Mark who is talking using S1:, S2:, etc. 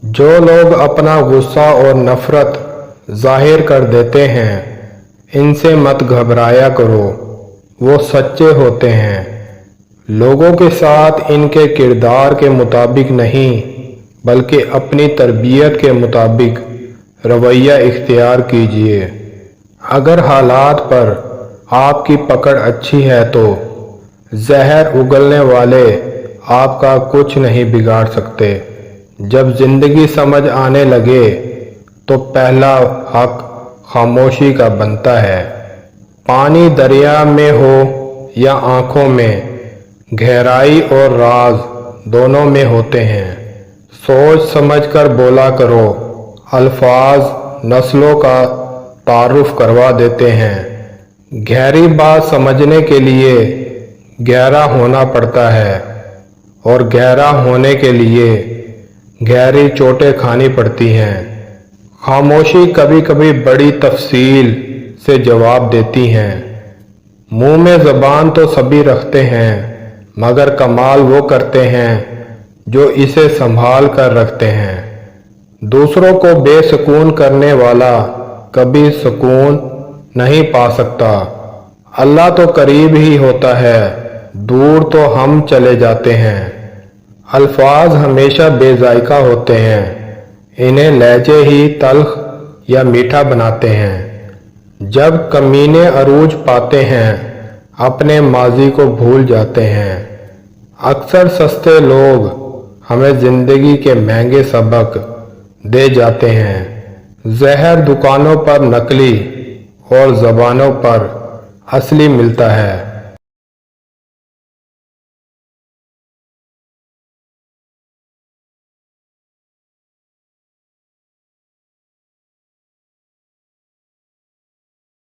S1: जो लोग अपना गुस्सा और नफरत जाहिर कर देते हैं, इनसे मत घबराया करो, वो सच्चे होते हैं। लोगों के साथ इनके किरदार के मुताबिक नहीं, बल्कि अपनी तरबियत के मुताबिक रवैया इख्तियार कीजिए। अगर हालात पर आपकी पकड़ अच्छी है तो जहर उगलने वाले आपका कुछ नहीं बिगाड़ सकते। जब जिंदगी समझ आने लगे तो पहला हक खामोशी का बनता है। पानी दरिया में हो या आंखों में, गहराई और राज दोनों में होते हैं। सोच समझकर बोला करो, अल्फाज नस्लों का तारुफ करवा देते हैं। गहरी बात समझने के लिए गहरा होना पड़ता है और गहरा होने के लिए गहरी चोटें खानी पड़ती हैं। खामोशी कभी कभी बड़ी तफसील से जवाब देती हैं। मुंह में ज़बान तो सभी रखते हैं, मगर कमाल वो करते हैं जो इसे संभाल कर रखते हैं। दूसरों को बेसुकून करने वाला कभी सुकून नहीं पा सकता। अल्लाह तो करीब ही होता है, दूर तो हम चले जाते हैं। अल्फाज हमेशा बेजायका होते हैं, इन्हें लहजे ही तल्ख या मीठा बनाते हैं। जब कमीने अरूज पाते हैं, अपने माजी को भूल जाते हैं। अक्सर सस्ते लोग हमें जिंदगी के महंगे सबक दे जाते हैं। जहर दुकानों पर नकली और ज़बानों पर असली मिलता है।